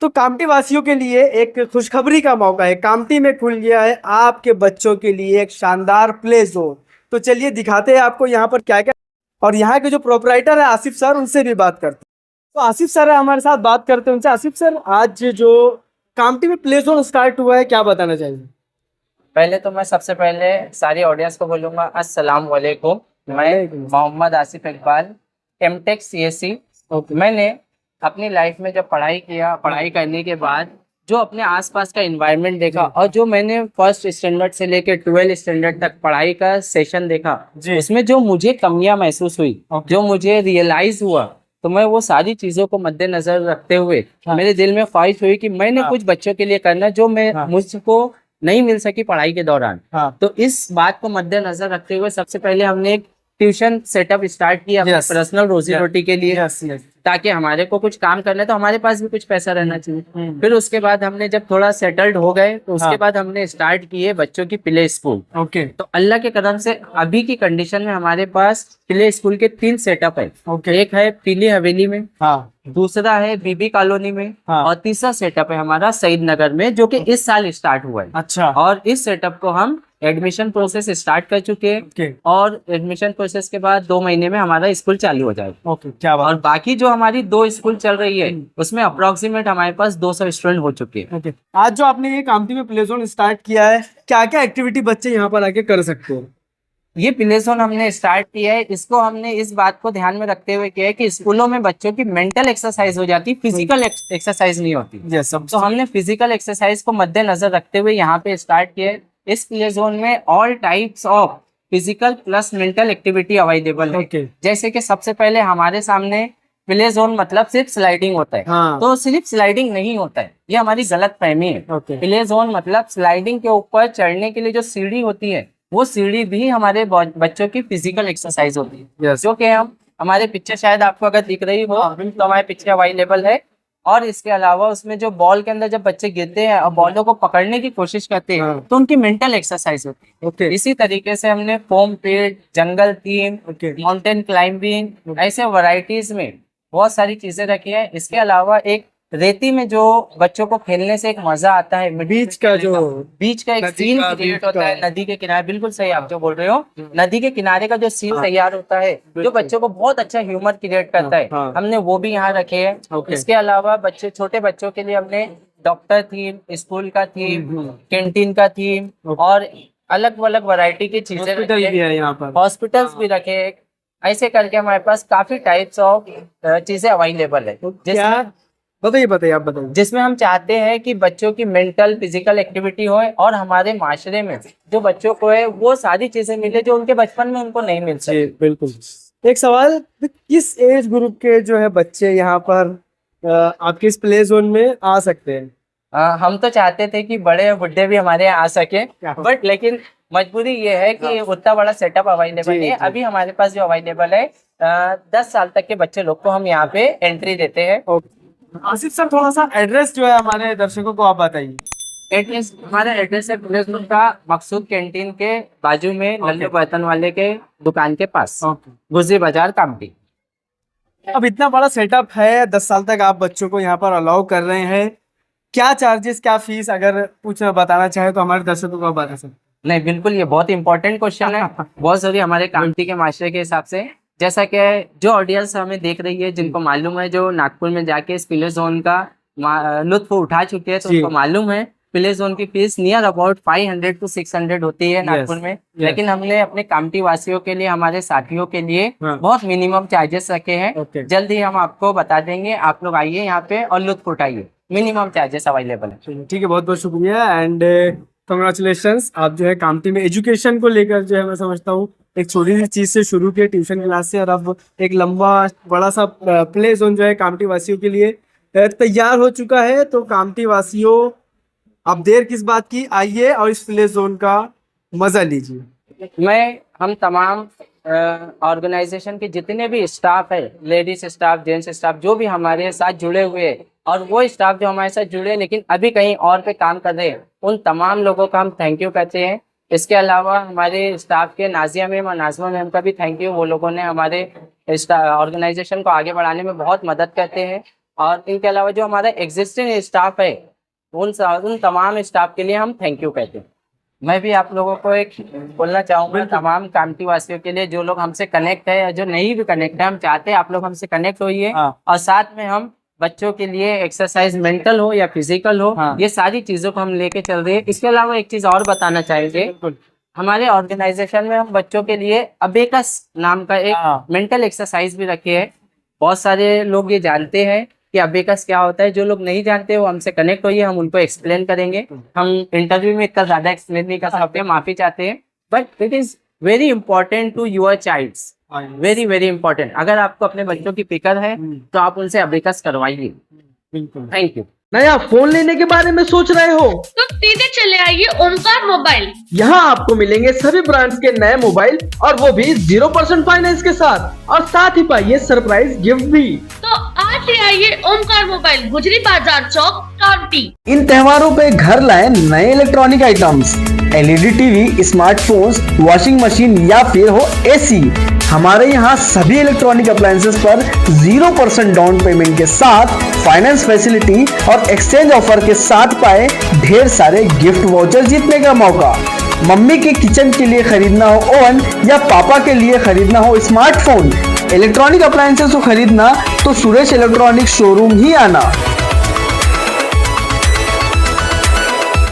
तो कामटी वासियों के लिए एक खुशखबरी का मौका है। कामटी में खुल गया है आपके बच्चों के लिए एक शानदार प्ले जोन। तो चलिए दिखाते हैं आपको यहाँ पर क्या क्या। और यहाँ के जो प्रोपराइटर है आसिफ सर, उनसे भी बात करते हैं। तो आसिफ सर है हमारे साथ, बात करते हैं उनसे। आसिफ सर, आज जो कामटी में प्ले जोन स्टार्ट हुआ है, क्या बताना चाहिए? पहले तो मैं सबसे पहले सारी ऑडियंस को बोलूंगा अस्सलाम वालेकुम। मैं मोहम्मद आसिफ इकबाल, एमटेक सीएससी। मैंने अपनी लाइफ में जब पढ़ाई किया, पढ़ाई करने के बाद जो अपने आसपास का एनवायरनमेंट देखा और जो मैंने फर्स्ट स्टैंडर्ड से लेकर 12 स्टैंडर्ड तक पढ़ाई का सेशन देखा, उसमें जो मुझे कमियां महसूस हुई, जो मुझे रियलाइज हुआ, तो मैं वो सारी चीजों को मद्देनजर रखते हुए मेरे दिल में ख्वाहिश हुई कि मैंने कुछ बच्चों के लिए करना जो मैं मुझको नहीं मिल सकी पढ़ाई के दौरान। तो इस बात को मद्देनजर रखते हुए सबसे पहले हमने एक ट्यूशन सेटअप स्टार्ट किया अपने पर्सनल रोजी रोटी के लिए, ताकि हमारे को कुछ काम करना है तो हमारे पास भी कुछ पैसा रहना चाहिए। फिर उसके बाद हमने जब थोड़ा सेटल्ड हो गए तो उसके बाद हमने स्टार्ट किए बच्चों की प्ले स्कूल। तो अल्लाह के करम से अभी की कंडीशन में हमारे पास प्ले स्कूल के 3 सेटअप है। एक है पीली हवेली में, दूसरा है बीबी कॉलोनी में, और तीसरा सेटअप है हमारा सईद नगर में, जो कि इस साल स्टार्ट हुआ है। अच्छा। और इस सेटअप को हम एडमिशन प्रोसेस स्टार्ट कर चुके हैं और एडमिशन प्रोसेस के बाद 2 महीने में हमारा स्कूल चालू हो जाएगा। क्या बात। और बाकी जो हमारी 2 स्कूल चल रही है उसमें अप्रोक्सीमेट हमारे पास 200 स्टूडेंट हो चुके हैं। आज जो आपने ये कामटी में प्ले जोन स्टार्ट किया है, क्या क्या एक्टिविटी बच्चे यहाँ पर आके कर सकते हैं? ये प्ले जोन हमने स्टार्ट किया है, इसको हमने इस बात को ध्यान में रखते हुए किया है कि स्कूलों में बच्चों की मेंटल एक्सरसाइज हो जाती, फिजिकल एक्सरसाइज नहीं होती। तो हमने फिजिकल एक्सरसाइज को मद्देनजर रखते हुए यहाँ पे स्टार्ट किया है। इस प्ले जोन में all types of physical plus mental activity available है। जैसे कि सबसे पहले हमारे सामने प्ले जोन मतलब सिर्फ स्लाइडिंग होता है। तो सिर्फ स्लाइडिंग नहीं होता है, ये हमारी गलत फहमी है। प्ले जोन मतलब स्लाइडिंग के ऊपर चढ़ने के लिए जो सीढ़ी होती है, वो सीढ़ी भी हमारे बच्चों की फिजिकल एक्सरसाइज होती है। जो कि हम हमारे पीछे शायद आपको अगर दिख रही हो तो हमारे पीछे अवेलेबल है। और इसके अलावा उसमें जो बॉल के अंदर जब बच्चे गिरते हैं और बॉलों को पकड़ने की कोशिश करते हैं तो उनकी मेंटल एक्सरसाइज होती है। इसी तरीके से हमने फोम पीट, जंगल थीम, माउंटेन क्लाइंबिंग, ऐसे वैरायटीज में बहुत सारी चीजें रखी है। इसके अलावा एक रेती में जो बच्चों को खेलने से एक मजा आता है, बीच का एक सीन क्रिएट होता है नदी के किनारे। बिल्कुल सही आप जो बोल रहे हो, नदी के किनारे का जो सीन तैयार होता है जो बच्चों को बहुत अच्छा ह्यूमर क्रिएट करता है, हमने वो भी यहाँ रखे हैं। इसके अलावा छोटे बच्चों के लिए हमने डॉक्टर थीम, स्कूल का थीम, कैंटीन का थीम और अलग अलग वैरायटी की चीजें हॉस्पिटल्स भी रखे। ऐसे करके हमारे पास काफी टाइप्स ऑफ चीजें अवेलेबल है। बताइए आप बताइए। जिसमें हम चाहते हैं कि बच्चों की मेंटल फिजिकल एक्टिविटी हो और हमारे माशरे में जो बच्चों को है वो सारी चीजें मिले जो उनके बचपन में उनको नहीं मिल सके। बिल्कुल। एक सवाल, किस एज ग्रुप के जो है बच्चे यहाँ पर आपके इस प्ले जोन में आ सकते हैं? हम तो चाहते थे कि बड़े बुढ़े भी हमारे यहाँ आ सके, बट लेकिन मजबूरी ये है कि उतना बड़ा सेटअप अवेलेबल नहीं है। अभी हमारे पास जो अवेलेबल है 10 साल तक के बच्चे लोग को हम यहाँ पे एंट्री देते हैं। आसिफ सर, थोड़ा सा एड्रेस जो है हमारे दर्शकों को आप बताइए। हमारा एड्रेस है प्ले जोन का मकसूद कैंटीन के बाजू में, लल्लू बर्तन वाले के दुकान के पास, गुजरी बाजार कामटी। अब इतना बड़ा सेटअप है, 10 साल तक आप बच्चों को यहाँ पर अलाउ कर रहे हैं, क्या चार्जेस, क्या फीस, अगर कुछ बताना चाहे तो हमारे दर्शकों को आप बता सकते? नहीं, बिल्कुल, ये बहुत इंपॉर्टेंट क्वेश्चन है, बहुत जरूरी हमारे कामटी के माशरे के हिसाब से। जैसा कि जो ऑडियंस हमें देख रही है, जिनको मालूम है, जो नागपुर में जाके इस प्ले जोन का लुत्फ उठा चुके हैं, तो उनको मालूम है प्ले जोन की फीस नियर अबाउट 500 to 600 होती है नागपुर में। लेकिन हमने अपने कामटी वासियों के लिए, हमारे साथियों के लिए बहुत मिनिमम चार्जेस रखे हैं। जल्द ही हम आपको बता देंगे, आप लोग आइए यहाँ पे और लुत्फ उठाइए। मिनिमम चार्जेस अवेलेबल है। ठीक है, बहुत बहुत शुक्रिया एंड कंग्रेचुलेशंस। आप जो है कामटी में एजुकेशन को लेकर जो है, मैं समझता हूँ एक छोटी सी चीज से शुरू किया, ट्यूशन क्लास से, और अब एक लंबा बड़ा सा प्ले जोन जो है कामटी वासियों के लिए तैयार हो चुका है। तो कामटी वासियों, अब देर किस बात की, आइए और इस प्ले जोन का मजा लीजिए। हम तमाम ऑर्गेनाइजेशन के जितने भी स्टाफ है, लेडीज स्टाफ, जेंट्स स्टाफ, जो भी हमारे साथ जुड़े हुए हैं, और वो स्टाफ जो हमारे साथ जुड़े लेकिन अभी कहीं और पे काम कर रहे हैं, उन तमाम लोगों का हम थैंक यू कहते हैं। इसके अलावा हमारे स्टाफ के नाजिया मैम और नाजमा मैम का भी थैंक यू। वो लोगों ने हमारे ऑर्गेनाइजेशन को आगे बढ़ाने में बहुत मदद करते हैं। और इनके अलावा जो हमारा एग्जिस्टिंग स्टाफ है उन तमाम स्टाफ के लिए हम थैंक यू कहते हैं। मैं भी आप लोगों को एक बोलना चाहूँगा, तमाम कामटी वासियों के लिए, जो लोग हमसे कनेक्ट है या जो नहीं भी कनेक्ट है, हम चाहते हैं आप लोग हमसे कनेक्ट होइए। और साथ में हम बच्चों के लिए एक्सरसाइज मेंटल हो या फिजिकल हो, ये सारी चीज़ों को हम लेके चल रहे हैं। इसके अलावा एक चीज़ और बताना चाहेंगे, हमारे ऑर्गेनाइजेशन में हम बच्चों के लिए अबेकस नाम का एक मेंटल एक्सरसाइज भी रखे हैं। बहुत सारे लोग ये जानते हैं कि अबेकस क्या होता है, जो लोग नहीं जानते वो हमसे कनेक्ट होइए, हम उनको एक्सप्लेन करेंगे। हम इंटरव्यू में इतना ज्यादा एक्सप्लेन नहीं कर सकते, माफी चाहते हैं, but it is very important to your childs, very very important. अगर आपको अपने बच्चों की फिक्र है तो आप उनसे अबेकस करवाइए। Thank you. नया फोन लेने के बारे में सोच रहे हो तो सीधे चले आइए ओमकार मोबाइल। यहाँ आपको मिलेंगे सभी ब्रांड्स के नए मोबाइल और वो भी 0% फाइनेंस के साथ, और साथ ही पाइए सरप्राइज गिफ्ट भी। तो आज ही आइए ओमकार मोबाइल, गुजरी बाजार चौक, कामटी। इन त्योहारों पे घर लाएं नए electronic items, LED TV, smartphones, washing machine या फिर हो AC। हमारे यहाँ सभी इलेक्ट्रॉनिक अप्लायंसेस पर 0% डाउन पेमेंट के साथ फाइनेंस फैसिलिटी और एक्सचेंज ऑफर के साथ पाए ढेर सारे गिफ्ट वाउचर जीतने का मौका। मम्मी के किचन के लिए खरीदना हो ओवन या पापा के लिए खरीदना हो स्मार्टफोन, इलेक्ट्रॉनिक अप्लायंसेस को खरीदना तो सुरेश इलेक्ट्रॉनिक शोरूम ही आना।